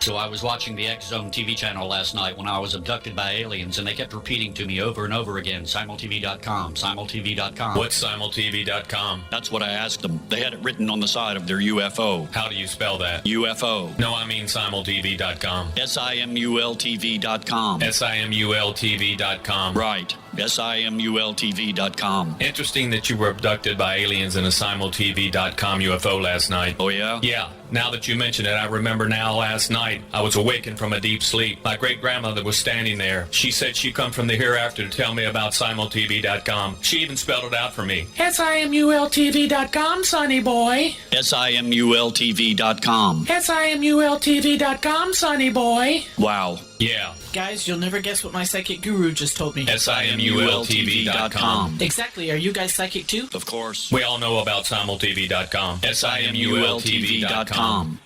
So I was watching the X Zone TV channel last night when I was abducted by aliens, and they kept repeating to me over and over again, simultv.com, simultv.com. What's simultv.com? That's what I asked them. They had it written on the side of their UFO. How do you spell that? UFO. No, I mean simultv.com. simultv.com. simultv.com. Right. simultv.com. Interesting that you were abducted by aliens in a simultv.com UFO last night. Oh, yeah? Yeah. Now that you mention it, I remember now last night I was awakened from a deep sleep. My great-grandmother was standing there. She said she'd come from the hereafter to tell me about simultv.com. She even spelled it out for me. simultv.com, sonny boy. simultv.com. simultv.com, sonny boy. Wow. Yeah. Guys, you'll never guess what my psychic guru just told me. simultv.com. Exactly. Are you guys psychic too? Of course. We all know about simultv.com. simultv.com.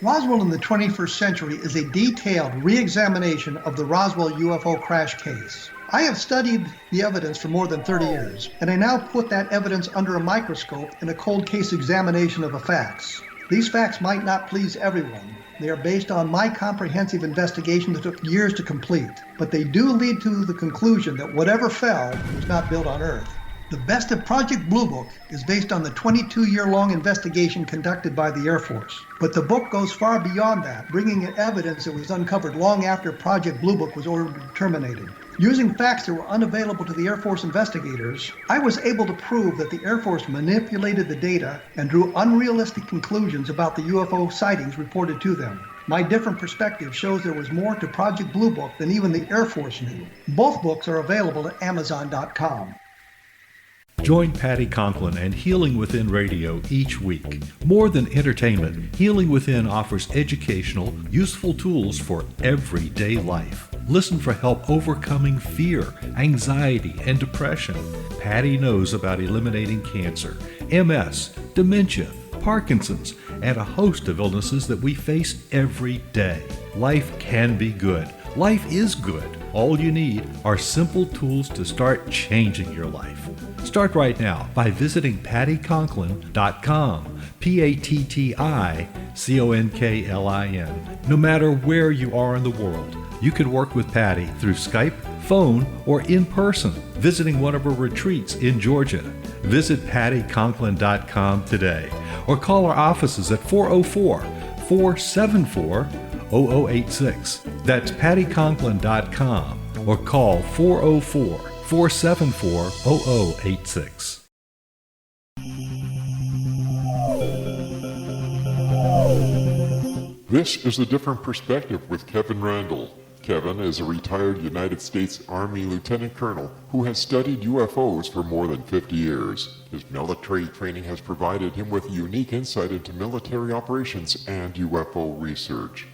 Roswell in the 21st century is a detailed re-examination of the Roswell UFO crash case. I have studied the evidence for more than 30 years, and I now put that evidence under a microscope in a cold case examination of the facts. These facts might not please everyone. They are based on my comprehensive investigation that took years to complete, but they do lead to the conclusion that whatever fell was not built on Earth. The Best of Project Blue Book is based on the 22-year-long investigation conducted by the Air Force. But the book goes far beyond that, bringing in evidence that was uncovered long after Project Blue Book was ordered terminated. Using facts that were unavailable to the Air Force investigators, I was able to prove that the Air Force manipulated the data and drew unrealistic conclusions about the UFO sightings reported to them. My different perspective shows there was more to Project Blue Book than even the Air Force knew. Both books are available at Amazon.com. Join Patty Conklin and Healing Within Radio each week. More than entertainment, Healing Within offers educational, useful tools for everyday life. Listen for help overcoming fear, anxiety, and depression. Patty knows about eliminating cancer, MS, dementia, Parkinson's, and a host of illnesses that we face every day. Life can be good. Life is good. All you need are simple tools to start changing your life. Start right now by visiting pattyconklin.com, PATTICONKLIN. No matter where you are in the world, you can work with Patty through Skype, phone, or in person, visiting one of her retreats in Georgia. Visit pattyconklin.com today or call our offices at 404-474-0086. That's pattyconklin.com or call 404-474-0086. This is A Different Perspective with Kevin Randle. Kevin is a retired United States Army Lieutenant Colonel who has studied UFOs for more than 50 years. His military training has provided him with unique insight into military operations and UFO research.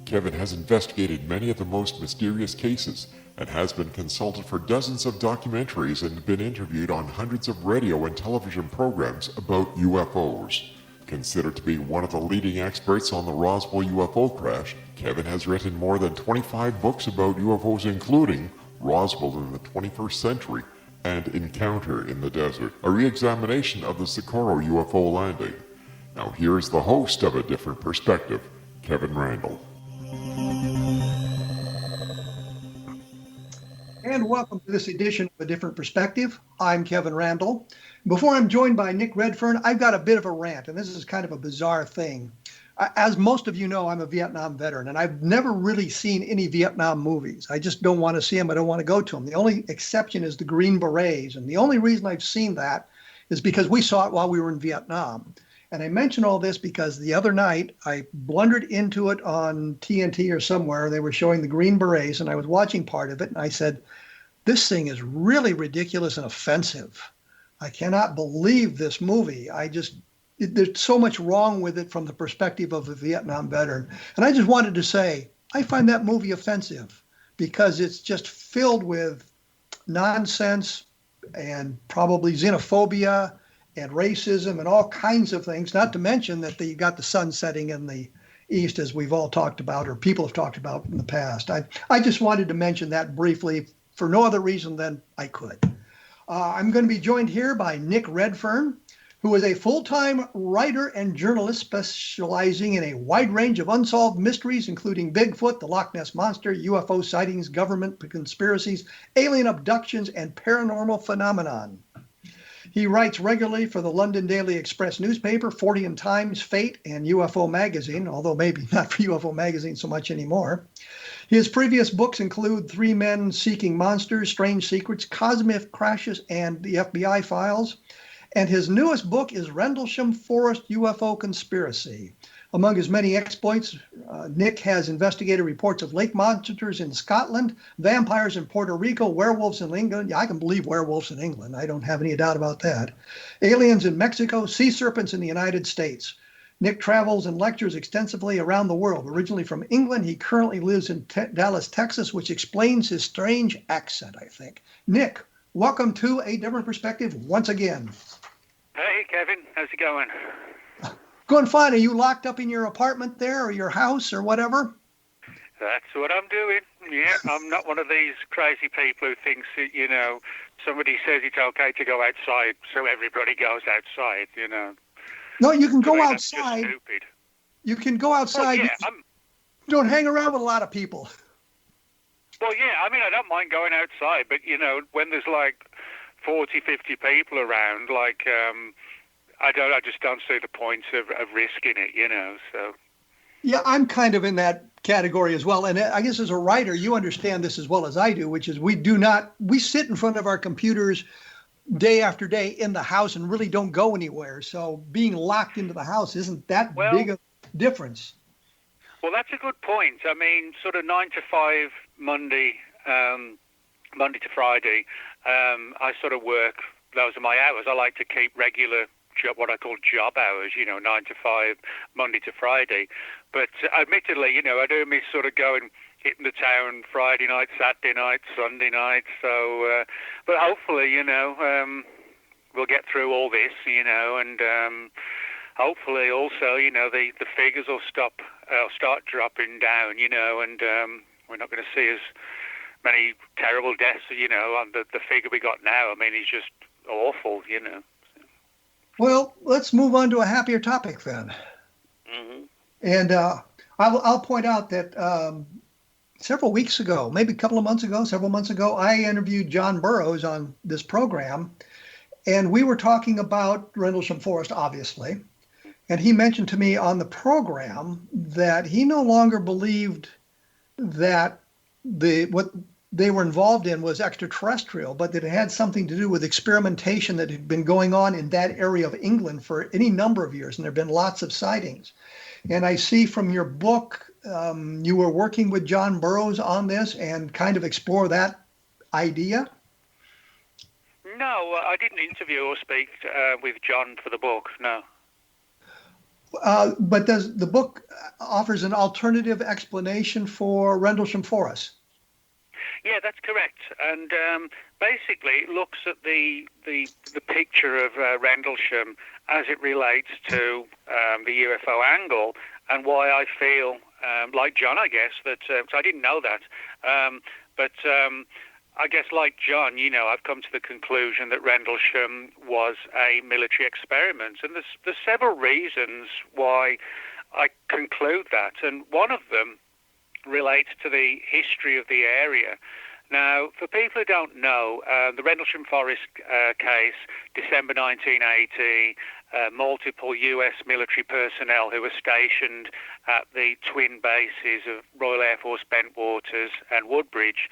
Kevin has investigated many of the most mysterious cases and has been consulted for dozens of documentaries and been interviewed on hundreds of radio and television programs about UFOs. Considered to be one of the leading experts on the Roswell UFO crash, Kevin has written more than 25 books about UFOs, including Roswell in the 21st Century and Encounter in the Desert, a re-examination of the Socorro UFO landing. Now here's the host of A Different Perspective, Kevin Randle. And welcome to this edition of A Different Perspective. I'm Kevin Randle. Before I'm joined by Nick Redfern, I've got a bit of a rant, and this is kind of a bizarre thing. As most of you know, I'm a Vietnam veteran, and I've never really seen any Vietnam movies. I just don't want to see them. I don't want to go to them. The only exception is the Green Berets, and the only reason I've seen that is because we saw it while we were in Vietnam. And I mention all this because the other night I blundered into it on TNT or somewhere. They were showing the Green Berets, and I was watching part of it, and I said, this thing is really ridiculous and offensive. I cannot believe this movie. There's so much wrong with it from the perspective of a Vietnam veteran. And I just wanted to say, I find that movie offensive because it's just filled with nonsense and probably xenophobia and racism and all kinds of things, not to mention that you got the sun setting in the east, as we've all talked about, or people have talked about in the past. I just wanted to mention that briefly for no other reason than I could. I'm going to be joined here by Nick Redfern, who is a full-time writer and journalist specializing in a wide range of unsolved mysteries, including Bigfoot, the Loch Ness Monster, UFO sightings, government conspiracies, alien abductions, and paranormal phenomenon. He writes regularly for the London Daily Express newspaper, Fortean Times, Fate, and UFO Magazine, although maybe not for UFO Magazine so much anymore. His previous books include Three Men Seeking Monsters, Strange Secrets, Cosmic Crashes, and the FBI Files. And his newest book is Rendlesham Forest UFO Controversy. Among his many exploits, Nick has investigated reports of lake monsters in Scotland, vampires in Puerto Rico, werewolves in England. Yeah, I can believe werewolves in England. I don't have any doubt about that. Aliens in Mexico, sea serpents in the United States. Nick travels and lectures extensively around the world. Originally from England, he currently lives in Dallas, Texas, which explains his strange accent, I think. Nick, welcome to A Different Perspective once again. Hey, Kevin. How's it going? Going fine. Are you locked up in your apartment there or your house or whatever? That's what I'm doing. Yeah, I'm not one of these crazy people who thinks that, somebody says it's okay to go outside, so everybody goes outside, No, you can go That's outside. just stupid. You can go outside. Well, yeah, Don't hang around with a lot of people. Well, yeah, I don't mind going outside, but, when there's like 40, 50 people around, I just don't see the point of risking it, so. Yeah, I'm kind of in that category as well. And I guess as a writer, you understand this as well as I do, which is we sit in front of our computers day after day in the house and really don't go anywhere. So being locked into the house isn't that big a difference. Well, that's a good point. I mean, sort of 9 to 5 Monday to Friday, I sort of work, those are my hours. I like to keep regular what I call job hours, 9 to 5, Monday to Friday. But admittedly, I do miss sort of hitting the town Friday night, Saturday night, Sunday night. So, but hopefully, we'll get through all this, and hopefully also, the figures will start dropping down, and we're not going to see as many terrible deaths, on the figure we got now. I mean, it's just awful, Well, let's move on to a happier topic then. Mm-hmm. And I'll point out that several weeks ago, maybe several months ago, I interviewed John Burroughs on this program, and we were talking about Rendlesham Forest, obviously. And he mentioned to me on the program that he no longer believed that what they were involved in was extraterrestrial, but that it had something to do with experimentation that had been going on in that area of England for any number of years, and there have been lots of sightings. And I see from your book, you were working with John Burroughs on this and kind of explore that idea? No, I didn't interview or speak with John for the book, no. But does the book offers an alternative explanation for Rendlesham Forest? Yeah, that's correct. And basically it looks at the picture of Rendlesham as it relates to the UFO angle and why I feel, like John, I guess, that, so I didn't know that, but I guess like John, I've come to the conclusion that Rendlesham was a military experiment. And there's several reasons why I conclude that. And one of them relates to the history of the area. Now, for people who don't know, the Rendlesham Forest case, December 1980, multiple U.S. military personnel who were stationed at the twin bases of Royal Air Force Bentwaters and Woodbridge.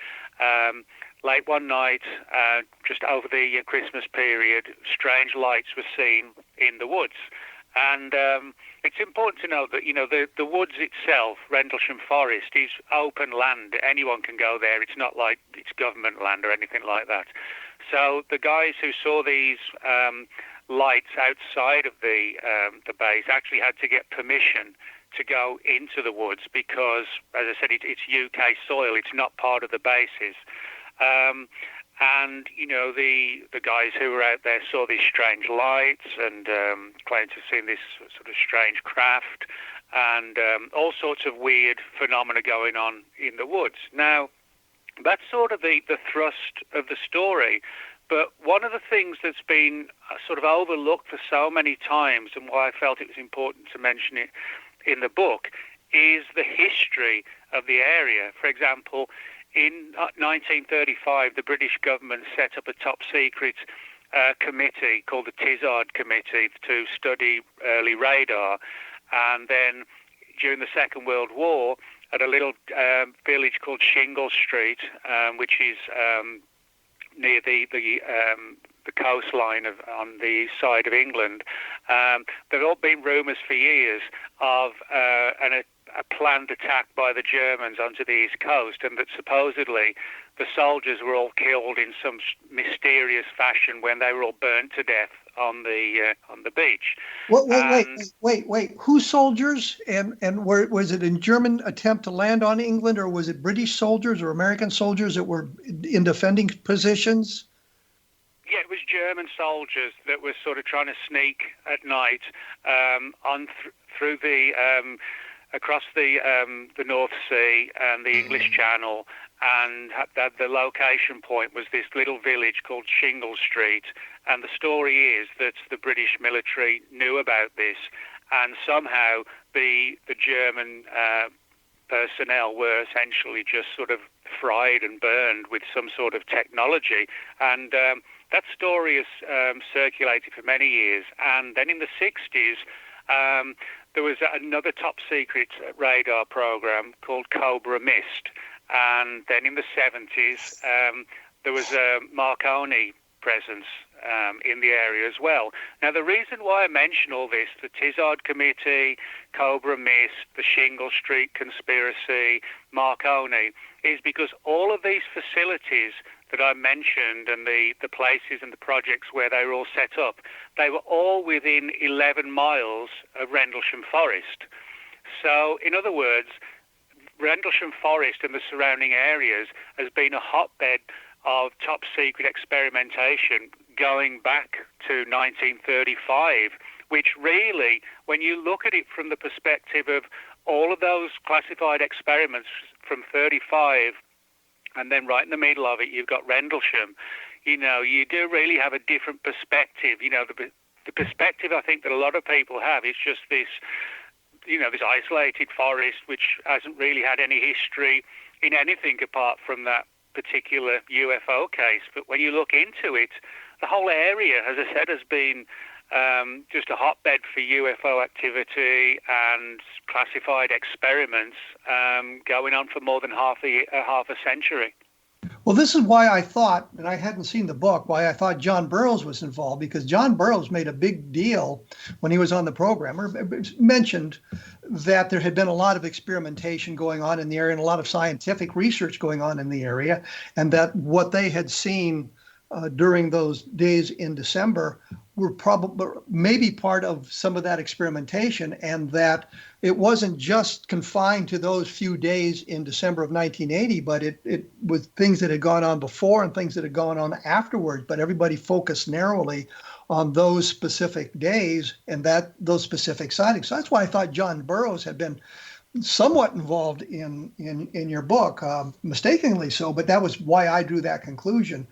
Late one night, just over the Christmas period, strange lights were seen in the woods. And it's important to note that, the woods itself, Rendlesham Forest, is open land. Anyone can go there. It's not like it's government land or anything like that. So the guys who saw these lights outside of the base actually had to get permission to go into the woods because, as I said, it's UK soil. It's not part of the bases. And, the guys who were out there saw these strange lights and claimed to have seen this sort of strange craft and all sorts of weird phenomena going on in the woods. Now, that's sort of the thrust of the story. But one of the things that's been sort of overlooked for so many times, and why I felt it was important to mention it in the book, is the history of the area. For example, in 1935, the British government set up a top-secret committee called the Tizard Committee to study early radar. And then during the Second World War, at a little village called Shingle Street, which is near the coastline on the east side of England, there have all been rumours for years of a planned attack by the Germans onto the east coast, and that supposedly the soldiers were all killed in some mysterious fashion when they were all burnt to death on the beach. Wait. Whose soldiers? And was it a German attempt to land on England, or was it British soldiers or American soldiers that were in defending positions? Yeah, it was German soldiers that were sort of trying to sneak at night through the across the North Sea and the English Channel, and the location point was this little village called Shingle Street. And the story is that the British military knew about this, and somehow the German personnel were essentially just sort of fried and burned with some sort of technology. And that story has circulated for many years. And then in the 60s, there was another top-secret radar program called Cobra Mist. And then in the 70s, there was a Marconi presence in the area as well. Now, the reason why I mention all this, the Tizard Committee, Cobra Mist, the Shingle Street Conspiracy, Marconi, is because all of these facilities that I mentioned and the places and the projects where they were all set up, they were all within 11 miles of Rendlesham Forest. So, in other words, Rendlesham Forest and the surrounding areas has been a hotbed of top-secret experimentation going back to 1935, which really, when you look at it from the perspective of all of those classified experiments from 35, and then right in the middle of it, you've got Rendlesham, you do really have a different perspective. The perspective I think that a lot of people have is just this, this isolated forest which hasn't really had any history in anything apart from that particular UFO case. But when you look into it, the whole area, as I said, has been just a hotbed for UFO activity and classified experiments going on for more than half a century. Well, this is why I thought, and I hadn't seen the book, why I thought John Burroughs was involved, because John Burroughs made a big deal when he was on the program, or mentioned that there had been a lot of experimentation going on in the area and a lot of scientific research going on in the area, and that what they had seen during those days in December were probably maybe part of some of that experimentation, and that it wasn't just confined to those few days in December of 1980, but it was things that had gone on before and things that had gone on afterwards, but everybody focused narrowly on those specific days and those specific sightings. So that's why I thought John Burroughs had been somewhat involved in your book, mistakenly so, but that was why I drew that conclusion.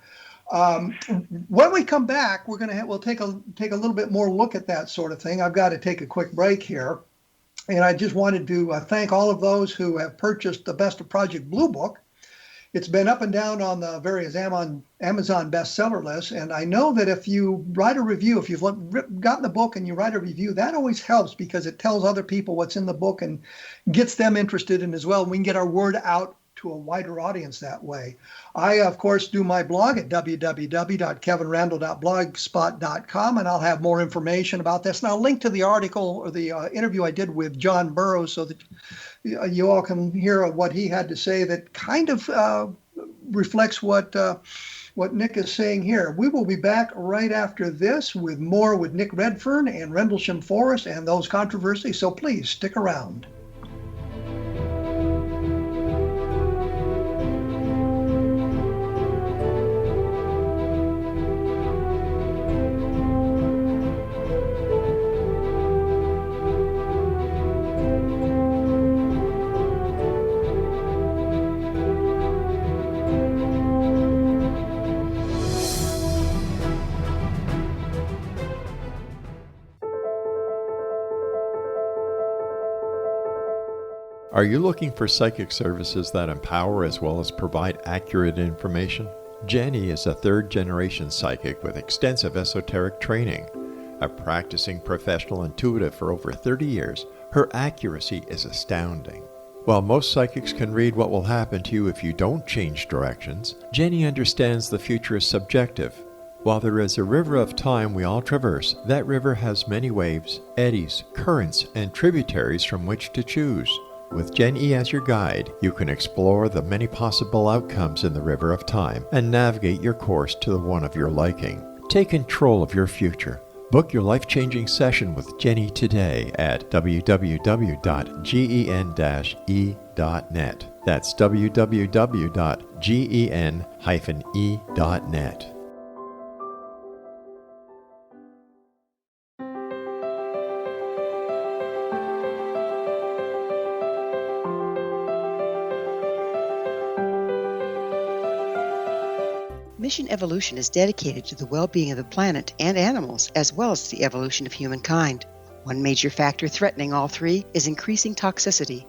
When we come back, we'll take a little bit more look at that sort of thing. I've got to take a quick break here, and I just wanted to thank all of those who have purchased the Best of Project Blue book. It's been up and down on the various Amazon bestseller lists, and I know that if you write a review, if you've gotten the book and you write a review, that always helps because it tells other people what's in the book and gets them interested in as well. We can get our word out to a wider audience that way. I, of course, do my blog at www.kevinrandle.blogspot.com, and I'll have more information about this. And I'll link to the article or the interview I did with John Burroughs so that you all can hear what he had to say that kind of reflects what Nick is saying here. We will be back right after this with more with Nick Redfern and Rendlesham Forest and those controversies, so please stick around. Are you looking for psychic services that empower as well as provide accurate information? Jenny is a third-generation psychic with extensive esoteric training. A practicing professional intuitive for over 30 years, her accuracy is astounding. While most psychics can read what will happen to you if you don't change directions, Jenny understands the future is subjective. While there is a river of time we all traverse, that river has many waves, eddies, currents, and tributaries from which to choose. With Jenny as your guide, you can explore the many possible outcomes in the river of time and navigate your course to the one of your liking. Take control of your future. Book your life-changing session with Jenny today at www.gen-e.net. That's www.gen-e.net. Mission Evolution is dedicated to the well-being of the planet and animals, as well as the evolution of humankind. One major factor threatening all three is increasing toxicity.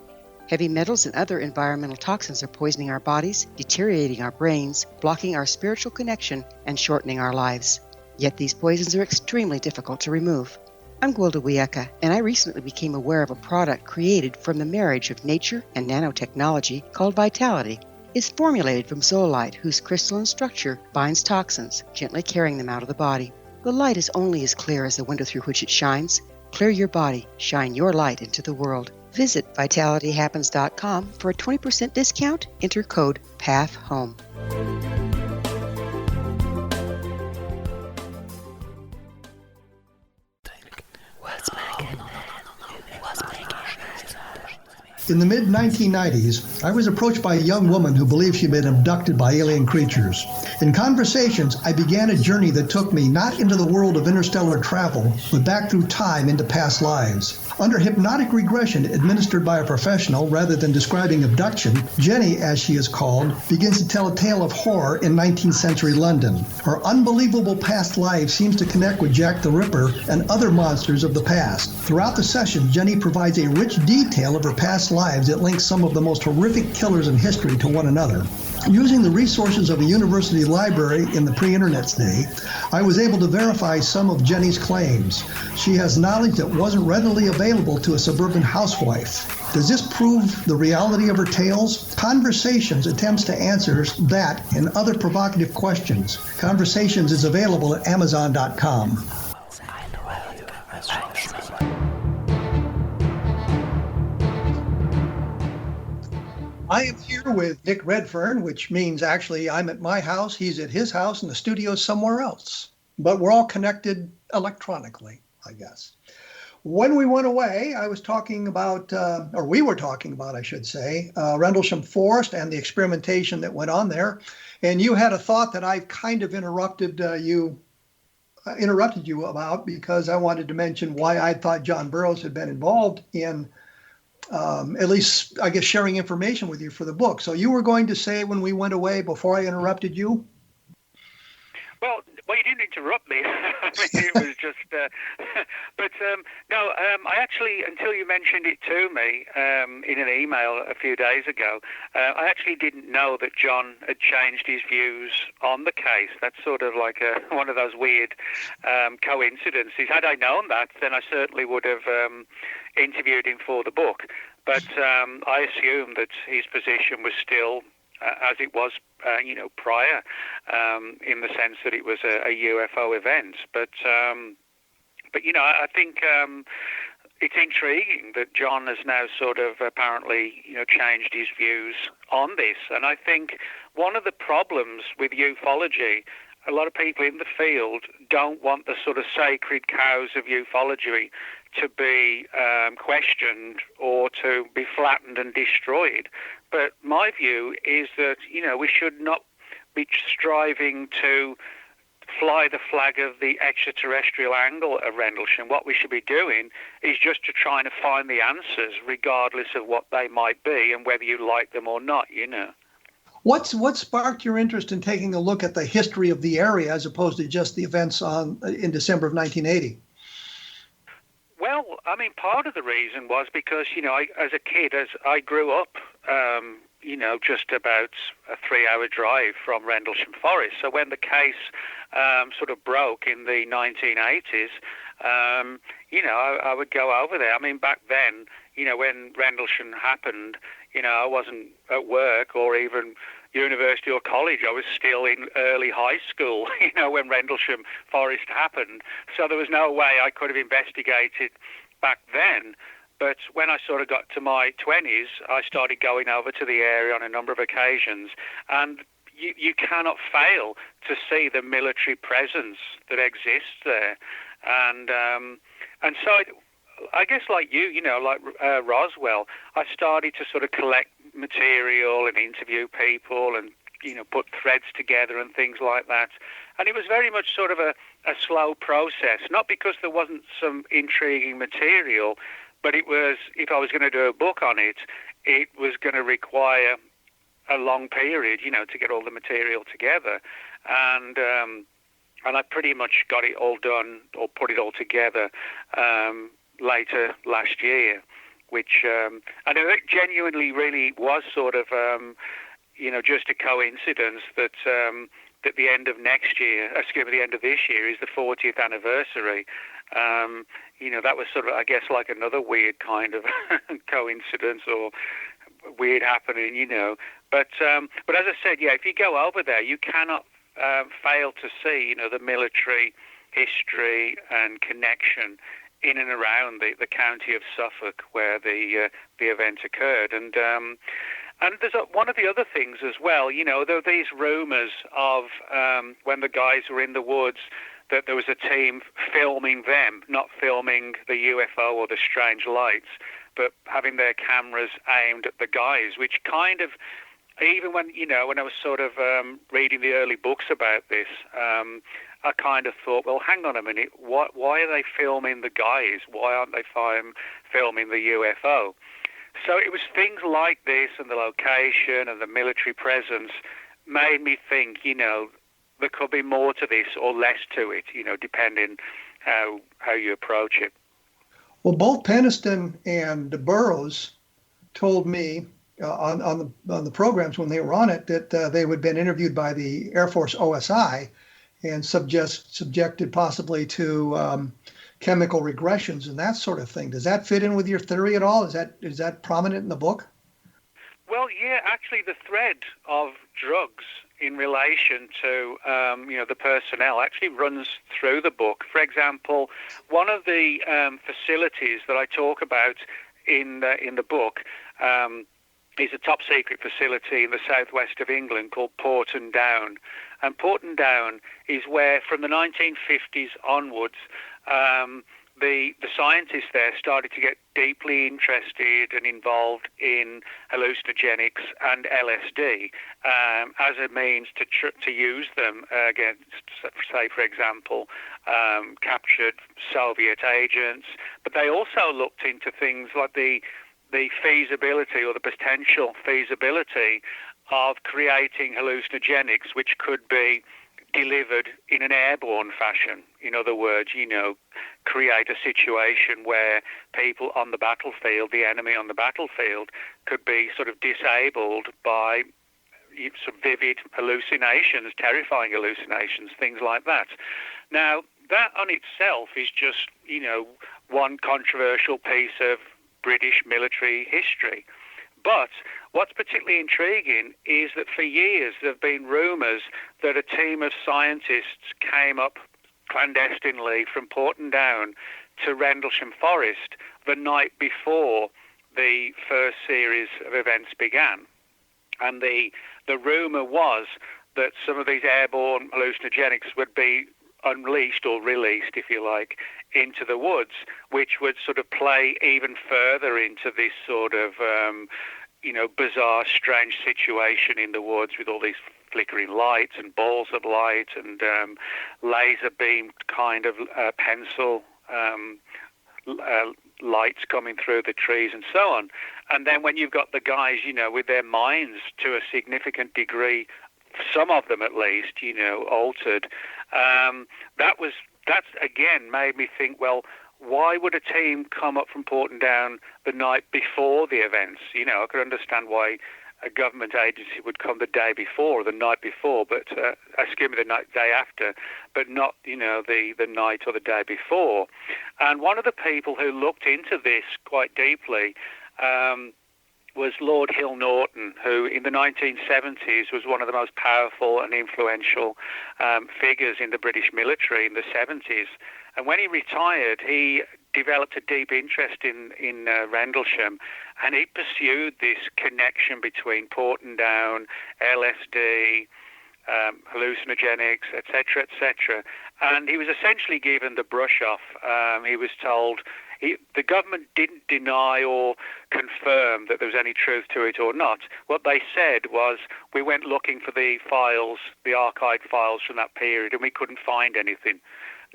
Heavy metals and other environmental toxins are poisoning our bodies, deteriorating our brains, blocking our spiritual connection, and shortening our lives. Yet these poisons are extremely difficult to remove. I'm Gwilda Wiyaka, and I recently became aware of a product created from the marriage of nature and nanotechnology called Vitality. It's formulated from zoolite, whose crystalline structure binds toxins, gently carrying them out of the body. The light is only as clear as the window through which it shines. Clear your body, shine your light into the world. Visit vitalityhappens.com for a 20% discount. Enter code PATHHOME. In the mid-1990s, I was approached by a young woman who believed she'd been abducted by alien creatures. In conversations, I began a journey that took me not into the world of interstellar travel, but back through time into past lives. Under hypnotic regression administered by a professional rather than describing abduction, Jenny, as she is called, begins to tell a tale of horror in 19th century London. Her unbelievable past life seems to connect with Jack the Ripper and other monsters of the past. Throughout the session, Jenny provides a rich detail of her past lives that links some of the most horrific killers in history to one another. Using the resources of a university library in the pre-internet's day, I was able to verify some of Jenny's claims. She has knowledge that wasn't readily available to a suburban housewife. Does this prove the reality of her tales? Conversations attempts to answer that and other provocative questions. Conversations is available at Amazon.com. I am here with Nick Redfern, which means actually I'm at my house, he's at his house, and the studio's somewhere else. But we're all connected electronically, I guess. When we went away, I was talking about, we were talking about, I should say, Rendlesham Forest and the experimentation that went on there. And you had a thought that I kind of interrupted you about, because I wanted to mention why I thought John Burroughs had been involved in at least, I guess, sharing information with you for the book. So you were going to say when we went away before I interrupted you? Well, you didn't interrupt me. I mean, it was just, no, I actually, until you mentioned it to me in an email a few days ago, I actually didn't know that John had changed his views on the case. That's sort of like one of those weird coincidences. Had I known that, then I certainly would have interviewed him for the book. But I assumed that his position was still as it was, prior, in the sense that it was a UFO event. But I think it's intriguing that John has now sort of apparently, changed his views on this. And I think one of the problems with ufology, a lot of people in the field don't want the sort of sacred cows of ufology to be questioned or to be flattened and destroyed. But my view is that, we should not be striving to fly the flag of the extraterrestrial angle of Rendlesham. What we should be doing is just to try to find the answers, regardless of what they might be and whether you like them or not, What sparked your interest in taking a look at the history of the area as opposed to just the events in December of 1980? Well, I mean, part of the reason was because, as a kid, as I grew up, just about a 3-hour drive from Rendlesham Forest. So when the case sort of broke in the 1980s, I would go over there. I mean, back then, when Rendlesham happened, I wasn't at work or even university or college. I was still in early high school, when Rendlesham Forest happened. So there was no way I could have investigated back then. But when I sort of got to my 20s, I started going over to the area on a number of occasions. And you cannot fail to see the military presence that exists there. And so I guess like like Roswell, I started to sort of collect material and interview people and, put threads together and things like that. And it was very much sort of a slow process, not because there wasn't some intriguing material, but it was, if I was going to do a book on it, it was going to require a long period, to get all the material together. And I pretty much got it all done or put it all together later last year, which, and it genuinely really was sort of, just a coincidence that at the end of next year, the end of this year is the 40th anniversary. That was sort of, I guess, like another weird kind of coincidence or weird happening, But as I said, if you go over there, you cannot fail to see, the military history and connection in and around the county of Suffolk where the event occurred. And there's one of the other things as well, there were these rumours of when the guys were in the woods that there was a team filming them, not filming the UFO or the strange lights, but having their cameras aimed at the guys, which kind of, even when I was sort of reading the early books about this, I kind of thought, well, hang on a minute, why are they filming the guys? Why aren't they filming the UFO? So it was things like this and the location and the military presence made me think, there could be more to this or less to it, depending how you approach it. Well, both Peniston and Burroughs told me on the programs when they were on it that they had been interviewed by the Air Force OSI and subjected possibly to chemical regressions and that sort of thing. Does that fit in with your theory at all? Is that prominent in the book? Well, yeah, actually the thread of drugs in relation to, the personnel actually runs through the book. For example, one of the facilities that I talk about in the book is a top secret facility in the southwest of England called Fortean Times. And Fortean Times is where, from the 1950s onwards, the scientists there started to get deeply interested and involved in hallucinogenics and LSD as a means to use them against, say, for example, captured Soviet agents. But they also looked into things like the feasibility or the potential feasibility of creating hallucinogenics which could be delivered in an airborne fashion. In other words, create a situation where people on the battlefield, the enemy on the battlefield, could be sort of disabled by some vivid hallucinations, terrifying hallucinations, things like that. Now, that on itself is just, one controversial piece of British military history. But what's particularly intriguing is that for years there have been rumours that a team of scientists came up clandestinely from Fortean Times to Rendlesham Forest the night before the first series of events began. And the rumour was that some of these airborne hallucinogenics would be unleashed or released, if you like, into the woods, which would sort of play even further into this sort of, bizarre, strange situation in the woods with all these flickering lights and balls of light and laser beam kind of pencil lights coming through the trees and so on. And then when you've got the guys, with their minds to a significant degree, some of them at least, altered, that's again made me think, well, why would a team come up from Portendown the night before the events? You know, I could understand why a government agency would come the day before, or the night before, but excuse me, the day after, but not, you know, the night or the day before. And one of the people who looked into this quite deeply was Lord Hill Norton, who in the 1970s was one of the most powerful and influential figures in the British military in the 70s. And when he retired, he developed a deep interest in Rendlesham, and he pursued this connection between Portendown, LSD, hallucinogenics, etc., etc. And he was essentially given the brush off. He was told the government didn't deny or confirm that there was any truth to it or not. What they said was, we went looking for the files, the archived files from that period, and we couldn't find anything.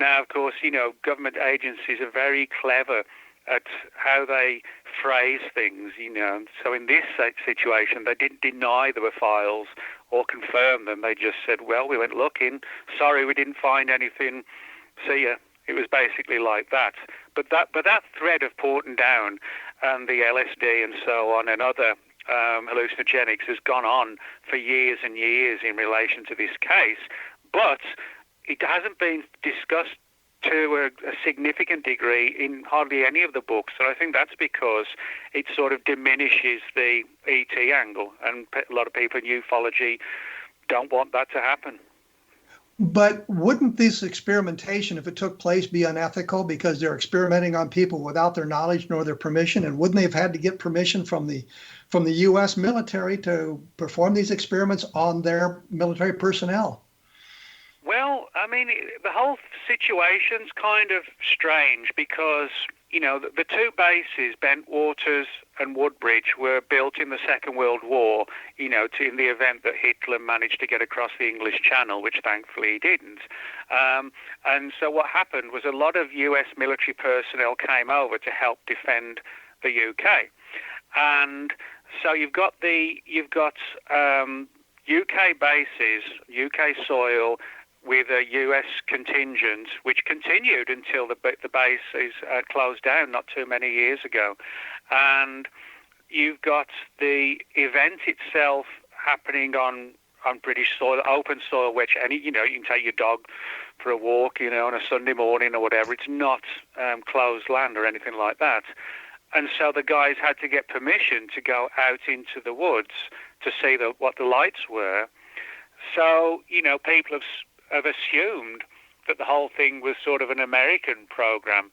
Now, of course, you know, government agencies are very clever at how they phrase things, you know. So in this situation, they didn't deny there were files or confirm them. They just said, well, we went looking. Sorry, we didn't find anything. See ya. It was basically like that. But that thread of Portendown and the LSD and so on and other hallucinogenics has gone on for years and years in relation to this case. But it hasn't been discussed to a significant degree in hardly any of the books, and I think that's because it sort of diminishes the ET angle, and a lot of people in ufology don't want that to happen. But wouldn't this experimentation, if it took place, be unethical because they're experimenting on people without their knowledge nor their permission? And wouldn't they have had to get permission from the U.S. military to perform these experiments on their military personnel? Well, I mean, the whole situation's kind of strange because, you know, the two bases, Bentwaters and Woodbridge, were built in the Second World War, you know, in the event that Hitler managed to get across the English Channel, which thankfully he didn't. And so what happened was a lot of U.S. military personnel came over to help defend the UK. And so you've got UK bases, UK soil, with a U.S. contingent, which continued until the base is closed down not too many years ago. And you've got the event itself happening on British soil, open soil, which you can take your dog for a walk, you know, on a Sunday morning or whatever. It's not closed land or anything like that. And so the guys had to get permission to go out into the woods to see what the lights were. So, you know, people have assumed that the whole thing was sort of an American program,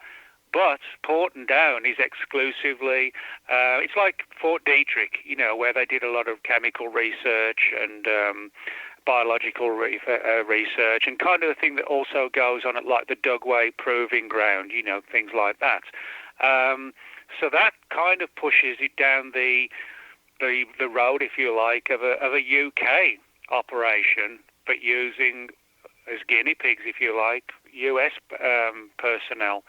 but Portendown is exclusively, it's like Fort Detrick, you know, where they did a lot of chemical research and biological research, and kind of the thing that also goes on at like the Dugway Proving Ground, you know, things like that. So that kind of pushes it down the road, if you like, of a UK operation, but using as guinea pigs, if you like, US personnel.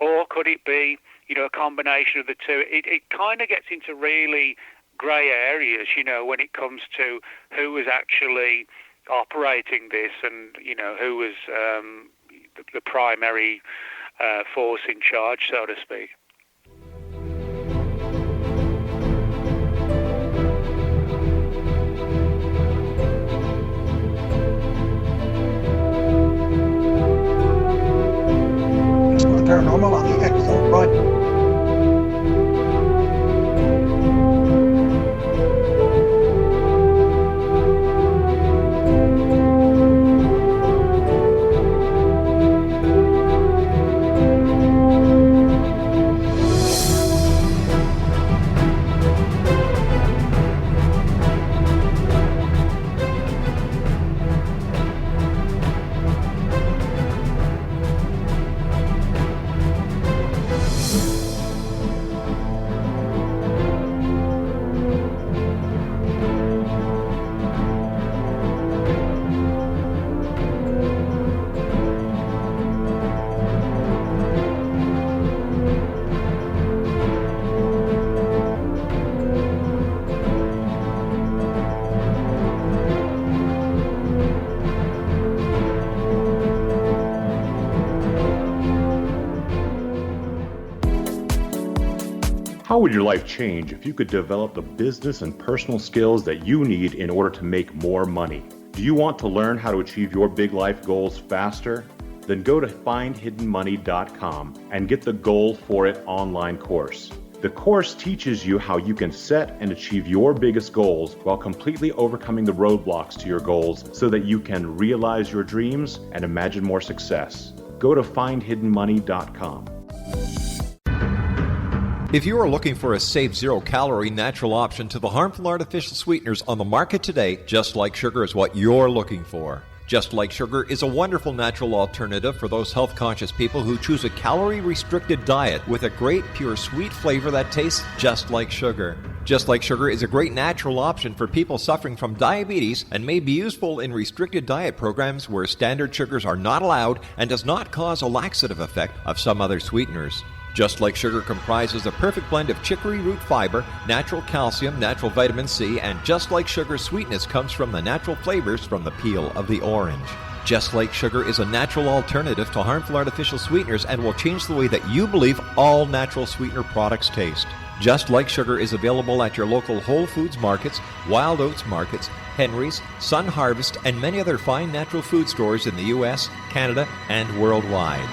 Or could it be, you know, a combination of the two? It kind of gets into really grey areas, you know, when it comes to who was actually operating this and, you know, who was the primary force in charge, so to speak. Paranormal on the Exo Broadcast. How would your life change if you could develop the business and personal skills that you need in order to make more money? Do you want to learn how to achieve your big life goals faster? Then go to findhiddenmoney.com and get the Goal for It online course. The course teaches you how you can set and achieve your biggest goals while completely overcoming the roadblocks to your goals so that you can realize your dreams and imagine more success. Go to findhiddenmoney.com. If you are looking for a safe, zero-calorie natural option to the harmful artificial sweeteners on the market today, Just Like Sugar is what you're looking for. Just Like Sugar is a wonderful natural alternative for those health-conscious people who choose a calorie-restricted diet with a great, pure, sweet flavor that tastes just like sugar. Just Like Sugar is a great natural option for people suffering from diabetes and may be useful in restricted diet programs where standard sugars are not allowed and does not cause a laxative effect of some other sweeteners. Just Like Sugar comprises a perfect blend of chicory root fiber, natural calcium, natural vitamin C, and Just Like Sugar's sweetness comes from the natural flavors from the peel of the orange. Just Like Sugar is a natural alternative to harmful artificial sweeteners and will change the way that you believe all natural sweetener products taste. Just Like Sugar is available at your local Whole Foods markets, Wild Oats markets, Henry's, Sun Harvest, and many other fine natural food stores in the U.S., Canada, and worldwide.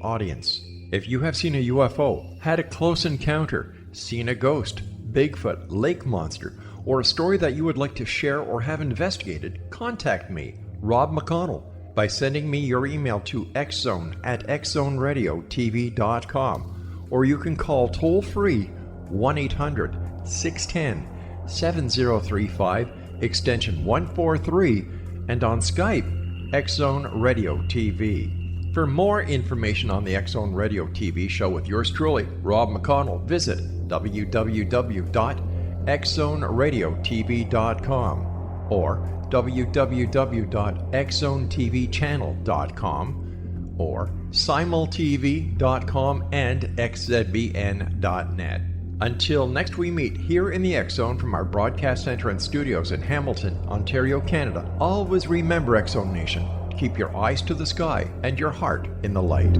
Audience, if you have seen a UFO, had a close encounter, seen a ghost, Bigfoot, lake monster, or a story that you would like to share or have investigated, contact me, Rob McConnell, by sending me your email to xzone@xzoneradiotv.com, or you can call toll-free 1-800-610-7035, extension 143, and on Skype, X-Zone Radio TV. For more information on the X-Zone Radio TV show with yours truly, Rob McConnell, visit www.xzoneradiotv.com or www.xzonetvchannel.com or simultv.com and xzbn.net. Until next we meet here in the X-Zone from our broadcast center and studios in Hamilton, Ontario, Canada, always remember, X-Zone Nation, keep your eyes to the sky and your heart in the light.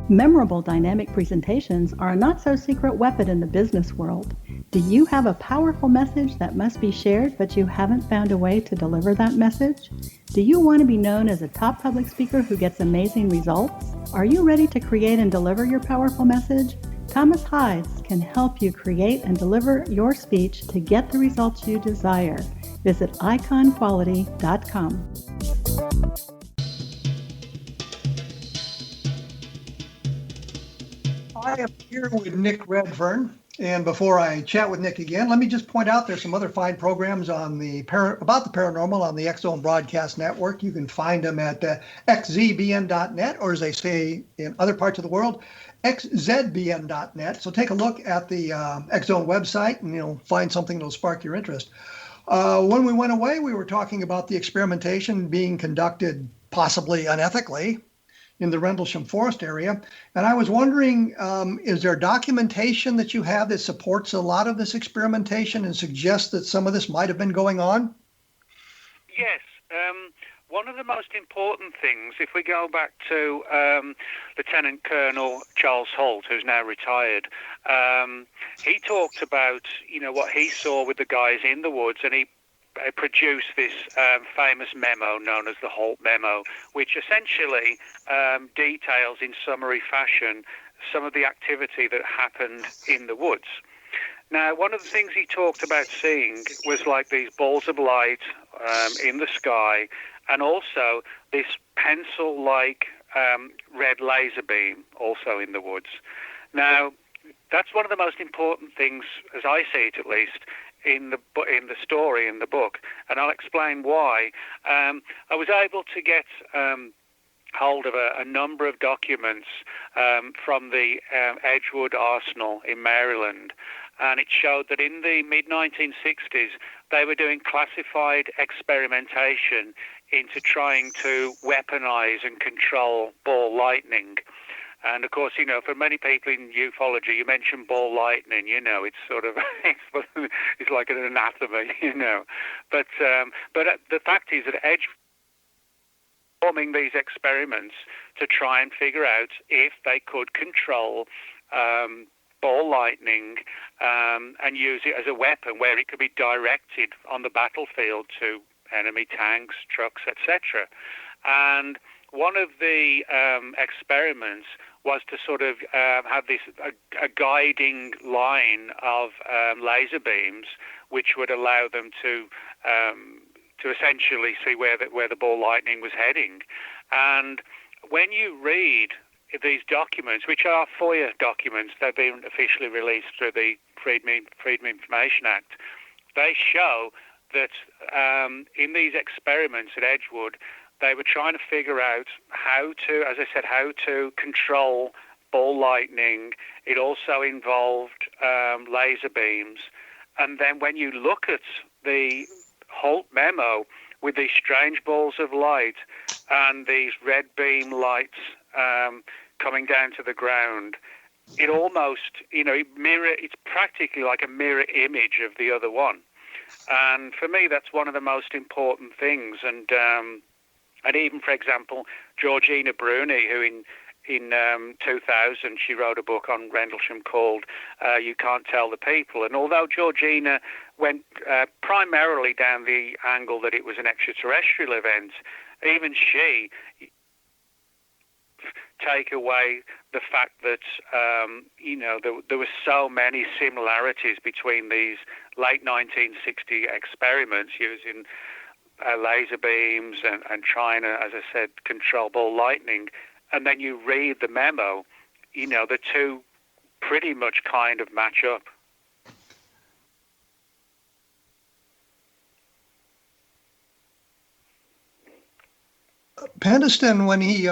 Memorable dynamic presentations are a not-so-secret weapon in the business world. Do you have a powerful message that must be shared, but you haven't found a way to deliver that message? Do you want to be known as a top public speaker who gets amazing results? Are you ready to create and deliver your powerful message? Thomas Hides can help you create and deliver your speech to get the results you desire. Visit iconquality.com. I am here with Nick Redfern, and before I chat with Nick again, let me just point out there's some other fine programs on the about the paranormal on the X-Zone Broadcast Network. You can find them at xzbn.net, or as they say in other parts of the world, xzbn.net. So take a look at the X-Zone website, and you'll find something that'll spark your interest. When we went away, we were talking about the experimentation being conducted possibly unethically in the Rendlesham Forest area. And I was wondering, is there documentation that you have that supports a lot of this experimentation and suggests that some of this might have been going on? Yes. One of the most important things, if we go back to Lieutenant Colonel Charles Holt, who's now retired, he talked about, what he saw with the guys in the woods, and he produced this famous memo known as the Holt Memo, which essentially details in summary fashion some of the activity that happened in the woods. Now, one of the things he talked about seeing was like these balls of light in the sky, and also this pencil-like red laser beam also in the woods. Now, that's one of the most important things, as I see it at least, in the story, in the book, and I'll explain why. I was able to get hold of a number of documents from the Edgewood Arsenal in Maryland, and it showed that in the mid-1960s they were doing classified experimentation into trying to weaponize and control ball lightning. And of course, for many people in ufology, you mention ball lightning. It's sort of it's like an anathema. But the fact is that Edge performing these experiments to try and figure out if they could control ball lightning and use it as a weapon where it could be directed on the battlefield to enemy tanks, trucks, etc. And one of the experiments was to sort of have a guiding line of laser beams, which would allow them to essentially see where the ball lightning was heading. And when you read these documents, which are FOIA documents, they've been officially released through the Freedom Information Act, they show that in these experiments at Edgewood, they were trying to figure out how to control ball lightning. It also involved laser beams. And then when you look at the Holt memo with these strange balls of light and these red beam lights coming down to the ground, it almost, it's practically like a mirror image of the other one. And for me, that's one of the most important things. And even, for example, Georgina Bruni, who in 2000, she wrote a book on Rendlesham called You Can't Tell the People. And although Georgina went primarily down the angle that it was an extraterrestrial event, even she take away the fact that, there were so many similarities between these late 1960 experiments using laser beams and trying to, as I said, control ball lightning. And then you read the memo, the two pretty much kind of match up. Pandeston, when he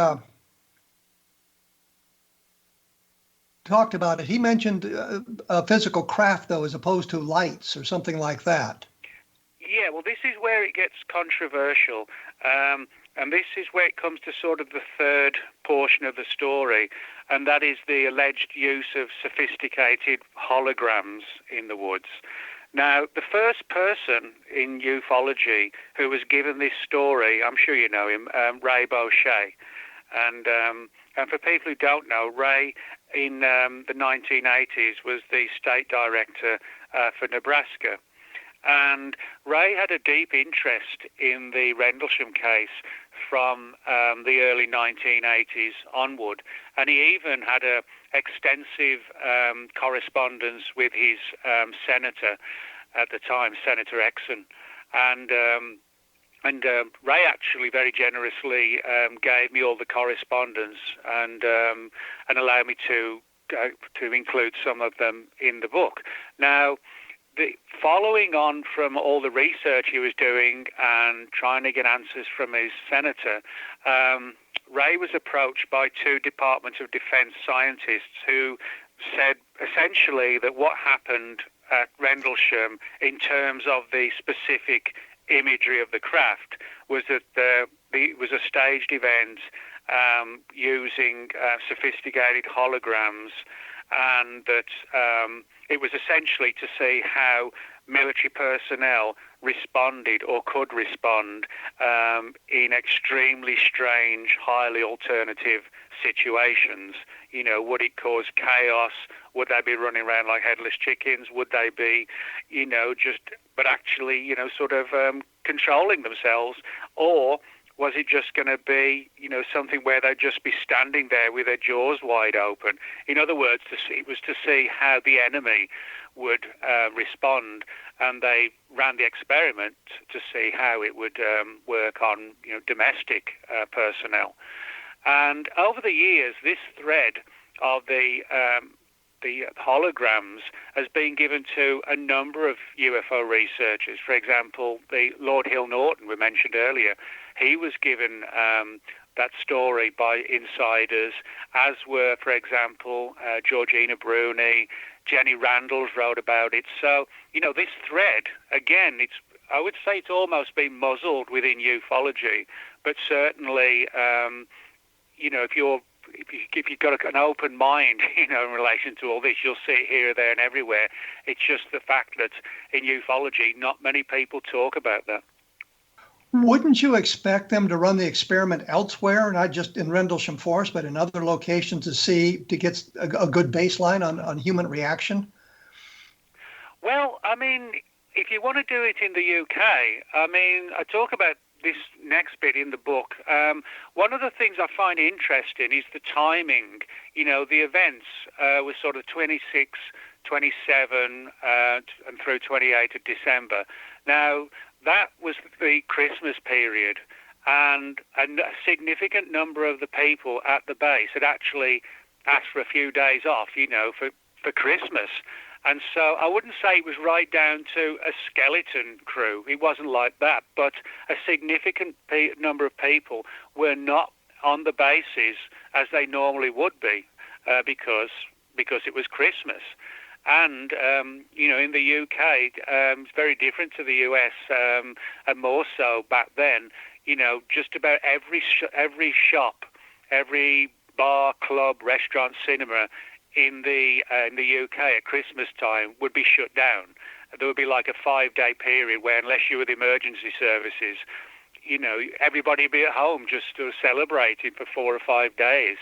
talked about it, he mentioned a physical craft, though, as opposed to lights or something like that. Yeah, well, this is where it gets controversial. And this is where it comes to sort of the third portion of the story, and that is the alleged use of sophisticated holograms in the woods. Now, the first person in ufology who was given this story, I'm sure you know him, Ray Boucher. And for people who don't know, Ray in the 1980s was the state director for Nebraska. And Ray had a deep interest in the Rendlesham case from the early 1980s onward. And he even had a extensive correspondence with his senator at the time, Senator Exon. And Ray actually very generously gave me all the correspondence and allowed me to include some of them in the book. Now, following on from all the research he was doing and trying to get answers from his senator, Ray was approached by two Department of Defense scientists who said essentially that what happened at Rendlesham in terms of the specific imagery of the craft was that it was a staged event using sophisticated holograms, and that it was essentially to see how military personnel responded or could respond in extremely strange, highly alternative situations. Would it cause chaos? Would they be running around like headless chickens? Would they be, but actually, sort of controlling themselves? Or was it just going to be, something where they'd just be standing there with their jaws wide open? In other words, it was to see how the enemy would respond, and they ran the experiment to see how it would work on, domestic personnel. And over the years, this thread of the holograms has been given to a number of UFO researchers. For example, the Lord Hill Norton we mentioned earlier, he was given that story by insiders, as were, for example, Georgina Bruni, Jenny Randles wrote about it. So, this thread, again, I would say it's almost been muzzled within ufology, but certainly, if you're if you've got an open mind, in relation to all this, you'll see it here, there, and everywhere. It's just the fact that in ufology, not many people talk about that. Wouldn't you expect them to run the experiment elsewhere, not just in Rendlesham Forest, but in other locations to get a good baseline on human reaction? Well, I mean, if you want to do it in the UK, I talk about this next bit in the book. One of the things I find interesting is the timing. The events were sort of 26, 27, and through 28 of December. Now, that was the Christmas period, and a significant number of the people at the base had actually asked for a few days off, for Christmas. And so I wouldn't say it was right down to a skeleton crew. It wasn't like that. But a significant number of people were not on the bases as they normally would be because it was Christmas. And, in the UK, it's very different to the US, and more so back then. Just about every shop, every bar, club, restaurant, cinema in the UK at Christmas time would be shut down. There would be like a 5-day period where, unless you were the emergency services, everybody would be at home just celebrating for 4 or 5 days.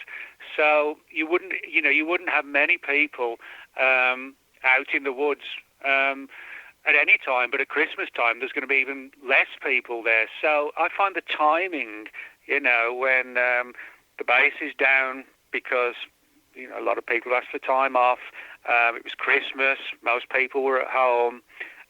So you wouldn't have many people out in the woods at any time, but at Christmas time there's going to be even less people there. So I find the timing, when the base is down because a lot of people asked for time off. It was Christmas. Most people were at home.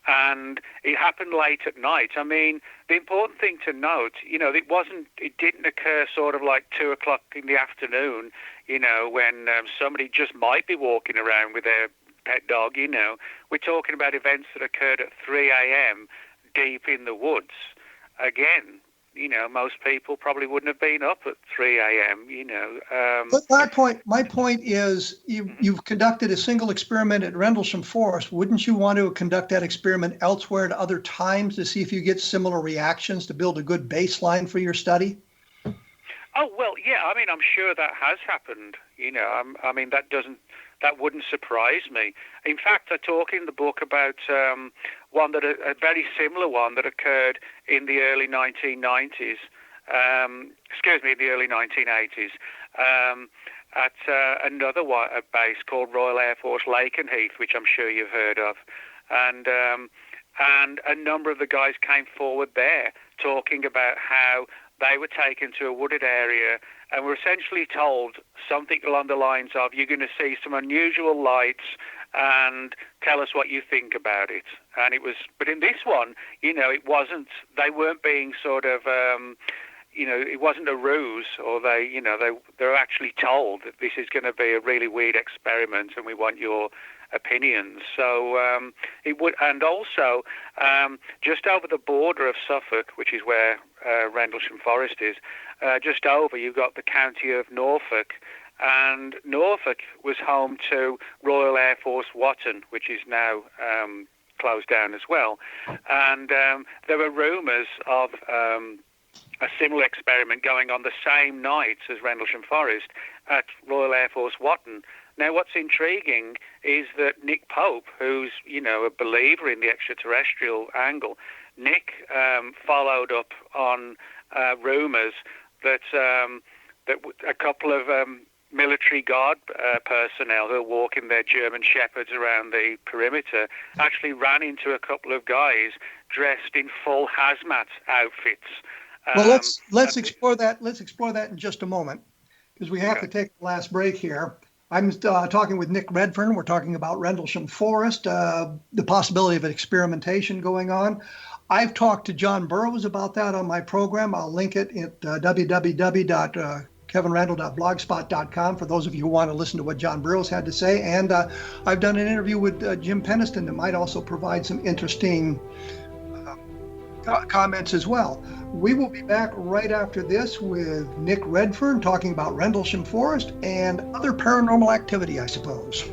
And it happened late at night. I mean, the important thing to note, it didn't occur sort of like 2 o'clock in the afternoon, when somebody just might be walking around with their pet dog, We're talking about events that occurred at 3 a.m. deep in the woods. Again, most people probably wouldn't have been up at 3 a.m., But my point is, you've conducted a single experiment at Rendlesham Forest. Wouldn't you want to conduct that experiment elsewhere at other times to see if you get similar reactions to build a good baseline for your study? Oh, well, yeah. I mean, I'm sure that has happened. That wouldn't surprise me. In fact, I talk in the book about a very similar one that occurred in the early 1990s. The early 1980s. At another base called Royal Air Force Lakenheath, which I'm sure you've heard of, and a number of the guys came forward there talking about how they were taken to a wooded area and were essentially told something along the lines of, you're going to see some unusual lights and tell us what you think about it. And but in this one, it wasn't, they weren't being sort of, it wasn't a ruse, or they were actually told that this is going to be a really weird experiment and we want your opinions. So it would, and also just over the border of Suffolk, which is where Rendlesham Forest is, just over, you've got the county of Norfolk, and Norfolk was home to Royal Air Force Watton, which is now closed down as well. And there were rumours of a similar experiment going on the same night as Rendlesham Forest at Royal Air Force Watton. Now, what's intriguing is that Nick Pope, who's, a believer in the extraterrestrial angle, Nick followed up on rumours that a couple of military guard personnel who are walking their German Shepherds around the perimeter actually ran into a couple of guys dressed in full hazmat outfits. Well, let's explore that. Let's explore that in just a moment, because we have to take the last break here. I'm talking with Nick Redfern. We're talking about Rendlesham Forest, the possibility of an experimentation going on. I've talked to John Burroughs about that on my program. I'll link it at www.kevinrandle.blogspot.com for those of you who want to listen to what John Burroughs had to say. And I've done an interview with Jim Penniston that might also provide some interesting comments as well. We will be back right after this with Nick Redfern talking about Rendlesham Forest and other paranormal activity, I suppose.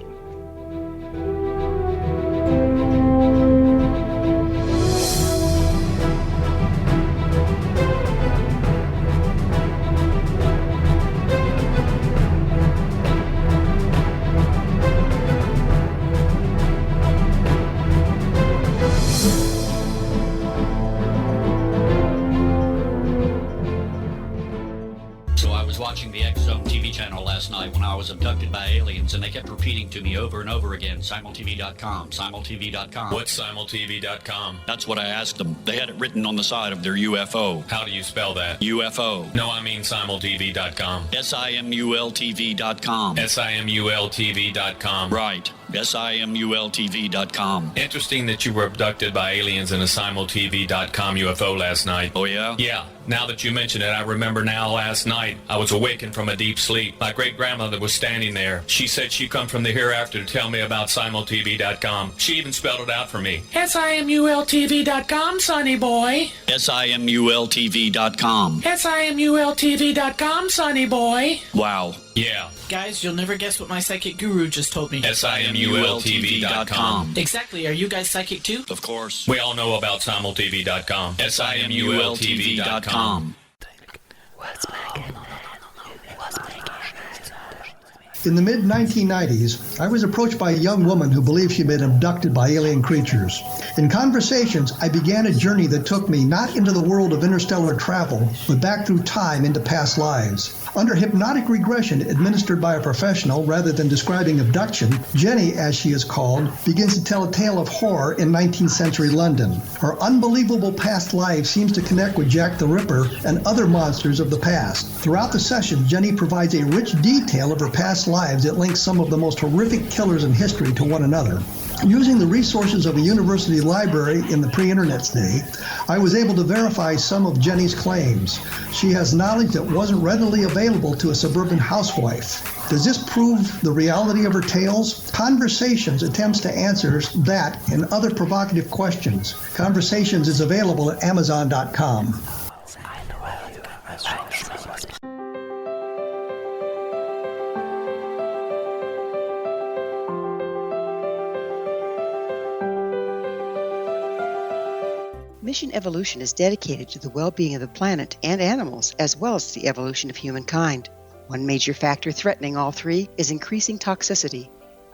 was abducted by aliens, and they kept repeating to me over and over again, simultv.com, simultv.com. What's simultv.com? That's what I asked them. They had it written on the side of their UFO. How do you spell that? UFO. No, I mean simultv.com. simultv.com. simultv.com. Right. simultv.com. Interesting that you were abducted by aliens in a simultv.com UFO last night. Oh, yeah? Yeah. Now that you mention it, I remember now last night I was awakened from a deep sleep. My great-grandmother was standing there. She said she come from the hereafter to tell me about simultv.com. She even spelled it out for me. simultv.com, sonny boy. simultv.com. simultv.com, sonny boy. Wow. Yeah. Guys, you'll never guess what my psychic guru just told me. simultv.com. Exactly. Are you guys psychic too? Of course. We all know about simultv.com. simultv.com. In the mid-1990s, I was approached by a young woman who believed she'd been abducted by alien creatures. In conversations, I began a journey that took me not into the world of interstellar travel, but back through time into past lives. Under hypnotic regression administered by a professional rather than describing abduction, Jenny, as she is called, begins to tell a tale of horror in 19th century London. Her unbelievable past life seems to connect with Jack the Ripper and other monsters of the past. Throughout the session, Jenny provides a rich detail of her past lives that links some of the most horrific killers in history to one another. Using the resources of a university library in the pre-internet's day, I was able to verify some of Jenny's claims. She has knowledge that wasn't readily available to a suburban housewife. Does this prove the reality of her tales? Conversations attempts to answer that and other provocative questions. Conversations is available at Amazon.com. Mission Evolution is dedicated to the well-being of the planet and animals, as well as the evolution of humankind. One major factor threatening all three is increasing toxicity.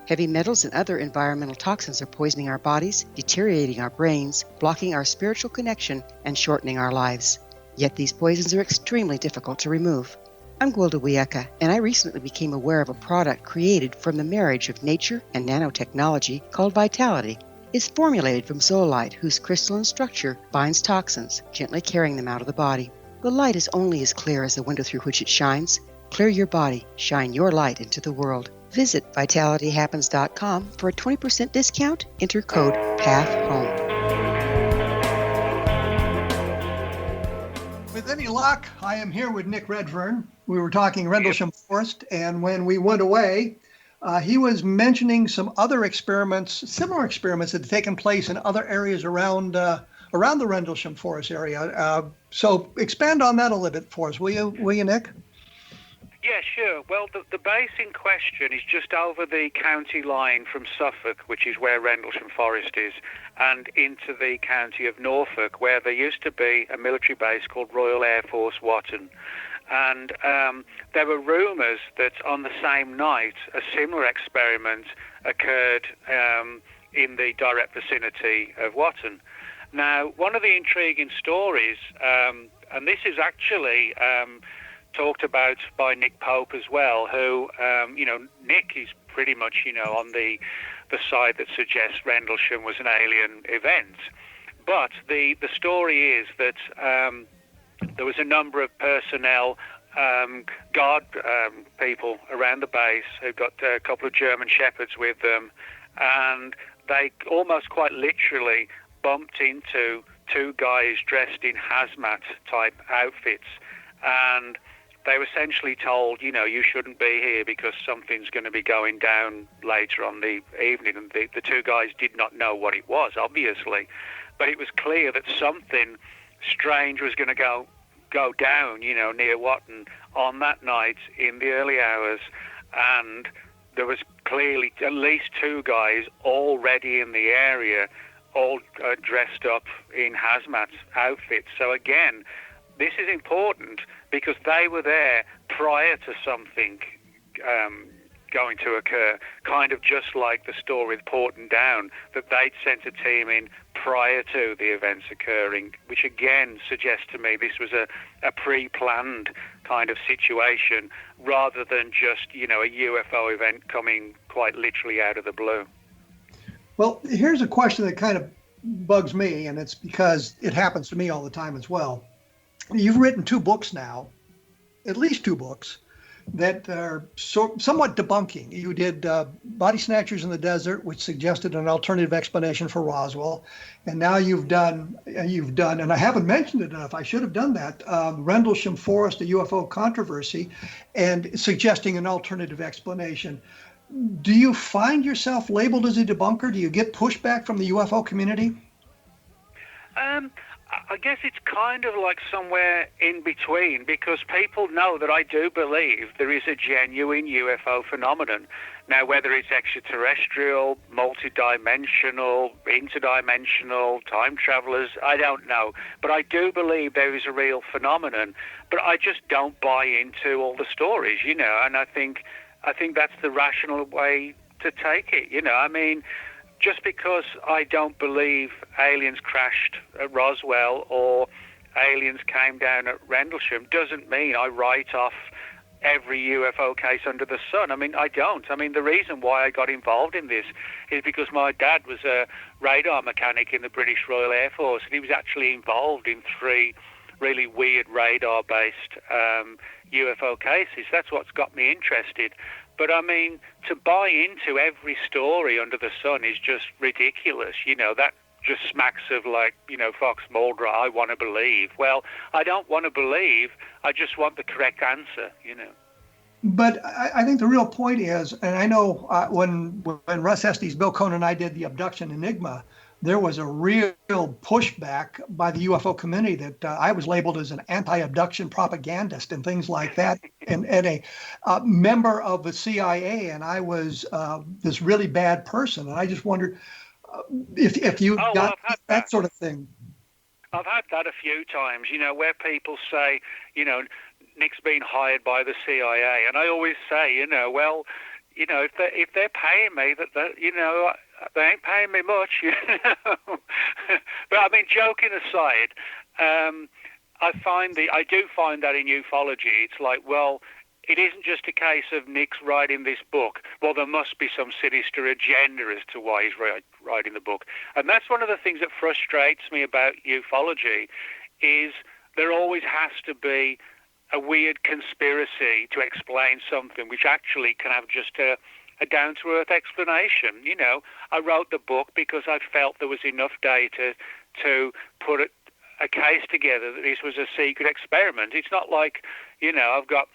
Heavy metals and other environmental toxins are poisoning our bodies, deteriorating our brains, blocking our spiritual connection, and shortening our lives. Yet these poisons are extremely difficult to remove. I'm Gwilda Wiyaka, and I recently became aware of a product created from the marriage of nature and nanotechnology called Vitality. It's formulated from zoolite, whose crystalline structure binds toxins, gently carrying them out of the body. The light is only as clear as the window through which it shines. Clear your body, shine your light into the world. Visit vitalityhappens.com for a 20% discount. Enter code PATHHOME. With any luck, I am here with Nick Redfern. We were talking Rendlesham Forest, and when we went away, he was mentioning some other experiments, similar experiments that had taken place in other areas around the Rendlesham Forest area. So expand on that a little bit for us, will you, Nick? Yeah, sure. Well, the base in question is just over the county line from Suffolk, which is where Rendlesham Forest is, and into the county of Norfolk, where there used to be a military base called Royal Air Force Watton. And there were rumours that on the same night a similar experiment occurred in the direct vicinity of Watton. Now, one of the intriguing stories, and this is actually talked about by Nick Pope as well, who, Nick is pretty much, on the side that suggests Rendlesham was an alien event. But the story is that there was a number of personnel, guard people around the base who got a couple of German shepherds with them, and they almost quite literally bumped into two guys dressed in hazmat type outfits, and they were essentially told, you shouldn't be here because something's going to be going down later on the evening. And the two guys did not know what it was, obviously, but it was clear that something strange was going to go down, near Watton on that night in the early hours. And there was clearly at least two guys already in the area, all dressed up in hazmat outfits. So again, this is important because they were there prior to something going to occur, kind of just like the story with Porton Down, that they'd sent a team in prior to the events occurring, which again suggests to me this was a pre-planned kind of situation rather than just, a UFO event coming quite literally out of the blue. Well, here's a question that kind of bugs me, and it's because it happens to me all the time as well. You've written 2 books now, at least 2 books, that are somewhat debunking. You did Body Snatchers in the Desert, which suggested an alternative explanation for Roswell, and now you've done, and I haven't mentioned it enough, I should have done that, Rendlesham Forest, a UFO Controversy, and suggesting an alternative explanation. Do you find yourself labeled as a debunker? Do you get pushback from the UFO community? I guess it's kind of like somewhere in between, because people know that I do believe there is a genuine UFO phenomenon. Now, whether it's extraterrestrial, multidimensional, interdimensional, time travelers, I don't know. But I do believe there is a real phenomenon. But I just don't buy into all the stories, and I think that's the rational way to take it, I mean, just because I don't believe aliens crashed at Roswell or aliens came down at Rendlesham doesn't mean I write off every UFO case under the sun. I mean, I don't. I mean, the reason why I got involved in this is because my dad was a radar mechanic in the British Royal Air Force, and he was actually involved in 3 really weird radar-based UFO cases. That's what's got me interested. But, I mean, to buy into every story under the sun is just ridiculous. That just smacks of like, Fox Mulder, I want to believe. Well, I don't want to believe. I just want the correct answer, But I think the real point is, and I know when Russ Estes, Bill Cohn, and I did the abduction enigma, there was a real pushback by the UFO community that I was labeled as an anti-abduction propagandist and things like that, and a member of the CIA, and I was this really bad person. And I just wondered if you got that sort of thing. I've had that a few times, where people say, Nick's been hired by the CIA, and I always say, well, if they're paying me, they ain't paying me much, But I mean, joking aside, I do find that in ufology, it's like, well, it isn't just a case of Nick's writing this book. Well, there must be some sinister agenda as to why he's writing the book. And that's one of the things that frustrates me about ufology, is there always has to be a weird conspiracy to explain something which actually can have just a down-to-earth explanation. I wrote the book because I felt there was enough data to put a case together that this was a secret experiment. It's not like, I've got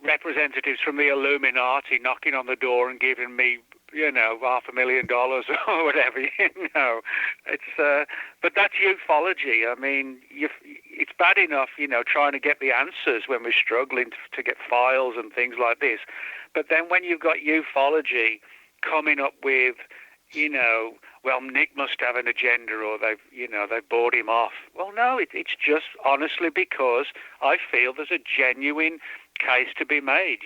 representatives from the Illuminati knocking on the door and giving me, $500,000 or whatever, It's, but that's ufology. I mean, it's bad enough, trying to get the answers when we're struggling to get files and things like this. But then when you've got ufology coming up with, well, Nick must have an agenda, or they've bought him off. Well, no, it's just honestly because I feel there's a genuine case to be made,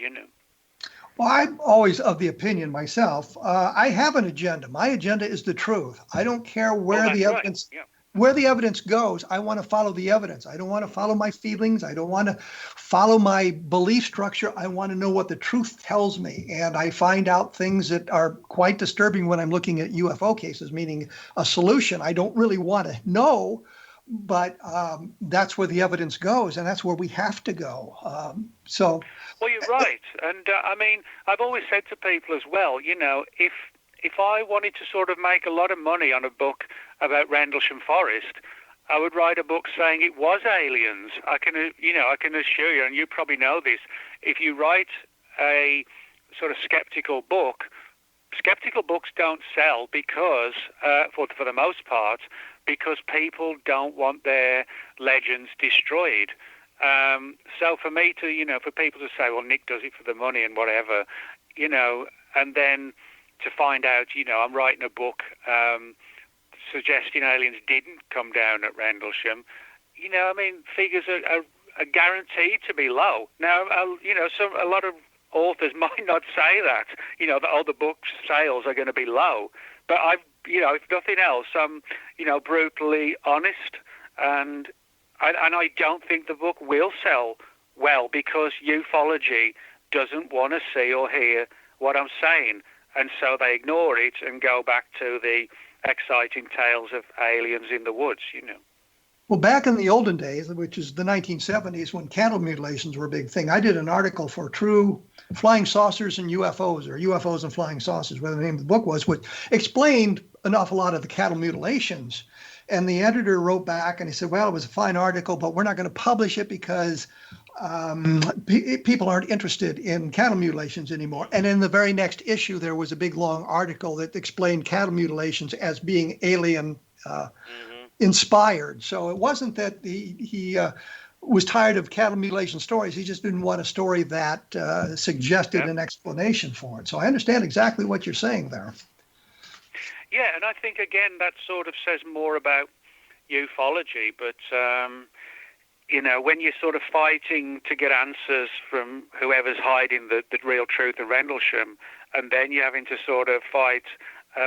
Well, I'm always of the opinion myself. I have an agenda. My agenda is the truth. I don't care where the evidence. Right. Yeah. Where the evidence goes, I want to follow the evidence. I don't want to follow my feelings. I don't want to follow my belief structure. I want to know what the truth tells me. And I find out things that are quite disturbing when I'm looking at UFO cases, meaning a solution I don't really want to know, but that's where the evidence goes, and that's where we have to go. Well, you're right. And I mean, I've always said to people as well, if I wanted to sort of make a lot of money on a book about Rendlesham Forest, I would write a book saying it was aliens. I can assure you, and you probably know this, if you write a sort of skeptical book, skeptical books don't sell because, for the most part, because people don't want their legends destroyed. So for me to, for people to say, well, Nick does it for the money and whatever, and then to find out, I'm writing a book suggesting aliens didn't come down at Rendlesham, figures are guaranteed to be low. Now, a lot of authors might not say that, that the book sales are going to be low. But I've if nothing else, I'm, brutally honest, and I don't think the book will sell well because ufology doesn't want to see or hear what I'm saying, and so they ignore it and go back to the exciting tales of aliens in the woods, Well, back in the olden days, which is the 1970s, when cattle mutilations were a big thing, I did an article for True Flying Saucers and UFOs, or UFOs and Flying Saucers, whatever the name of the book was, which explained an awful lot of the cattle mutilations. And the editor wrote back and he said, well, it was a fine article, but we're not going to publish it because people aren't interested in cattle mutilations anymore. And in the very next issue, there was a big, long article that explained cattle mutilations as being alien inspired. So it wasn't that he was tired of cattle mutilation stories. He just didn't want a story that suggested an explanation for it. So I understand exactly what you're saying there. Yeah, and I think, again, that sort of says more about ufology. But, when you're sort of fighting to get answers from whoever's hiding the real truth of Rendlesham, and then you're having to sort of fight,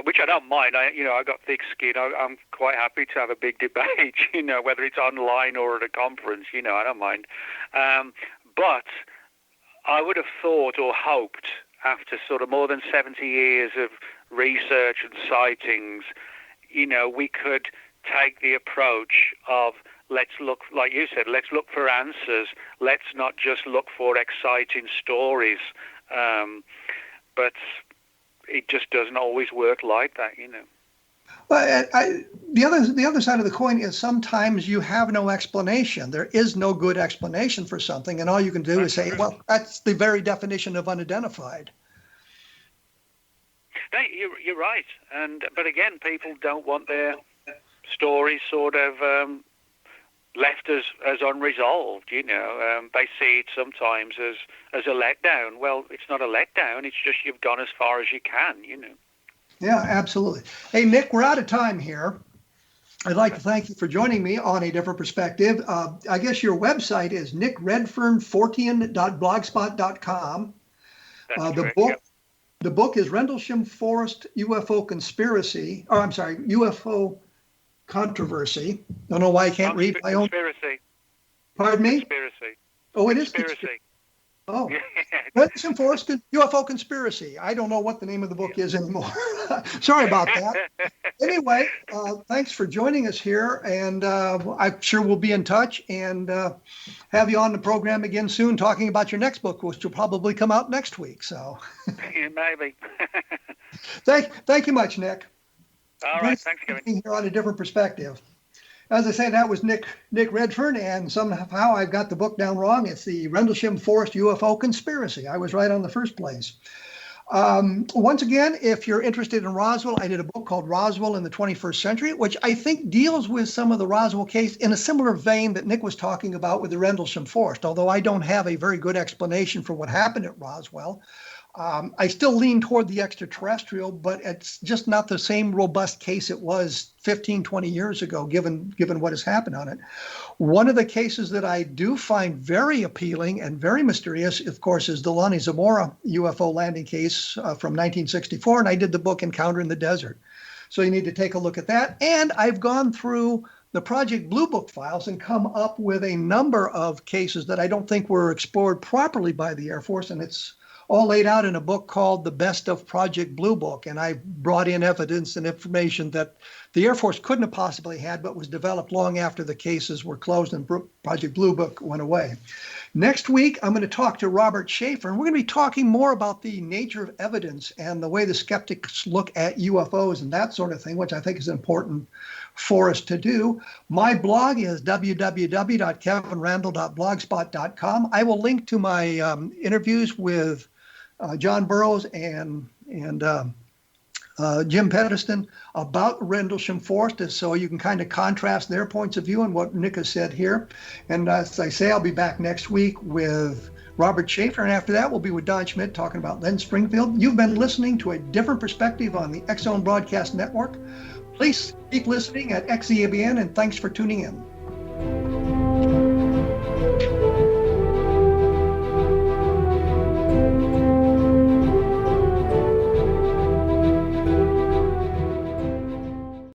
which I don't mind. I got thick skin. I'm quite happy to have a big debate, whether it's online or at a conference, I don't mind. But I would have thought or hoped, after sort of more than 70 years of research and sightings, we could take the approach of, let's look, like you said, let's look for answers. Let's not just look for exciting stories. But it just doesn't always work like that, But the other side of the coin is sometimes you have no explanation. There is no good explanation for something, and all you can do is say, well, that's the very definition of unidentified. No, you're right. But again, people don't want their stories sort of left as unresolved, They see it sometimes as a letdown. Well, it's not a letdown. It's just you've gone as far as you can, Yeah, absolutely. Hey, Nick, we're out of time here. I'd like to thank you for joining me on A Different Perspective. I guess your website is nickredfernfortean.blogspot.com. The book is Rendlesham Forest UFO Conspiracy. Oh, I'm sorry, UFO Controversy. Don't know why I can't read my own. Conspiracy. Pardon me? Conspiracy. Oh, it is conspiracy. Oh, Rendlesham Forest UFO Conspiracy. I don't know what the name of the book is anymore. Sorry about that. Anyway, thanks for joining us here, and I'm sure we'll be in touch and have you on the program again soon, talking about your next book, which will probably come out next week. So, maybe. Thank you much, Nick. All right, thanks, Kevin. Being here on A Different Perspective. As I say, that was Nick Redfern, and somehow I've got the book down wrong. It's the Rendlesham Forest UFO Conspiracy. I was right on the first place. Once again, if you're interested in Roswell, I did a book called Roswell in the 21st Century, which I think deals with some of the Roswell case in a similar vein that Nick was talking about with the Rendlesham Forest, although I don't have a very good explanation for what happened at Roswell. I still lean toward the extraterrestrial, but it's just not the same robust case it was 15, 20 years ago, given what has happened on it. One of the cases that I do find very appealing and very mysterious, of course, is the Lonnie Zamora UFO landing case from 1964, and I did the book Encounter in the Desert. So you need to take a look at that. And I've gone through the Project Blue Book files and come up with a number of cases that I don't think were explored properly by the Air Force, and it's all laid out in a book called The Best of Project Blue Book. And I brought in evidence and information that the Air Force couldn't have possibly had, but was developed long after the cases were closed and Project Blue Book went away. Next week, I'm going to talk to Robert Schaefer, and we're going to be talking more about the nature of evidence and the way the skeptics look at UFOs and that sort of thing, which I think is important for us to do. My blog is www.kevinrandle.blogspot.com. I will link to my interviews with John Burroughs and Jim Pedeston about Rendlesham Forest, so you can kind of contrast their points of view and what Nick has said here. And as I say, I'll be back next week with Robert Schaefer, and after that we'll be with Don Schmidt talking about Len Springfield. You've been listening to A Different Perspective on the X Zone Broadcast Network. Please keep listening at XEABN, and thanks for tuning in.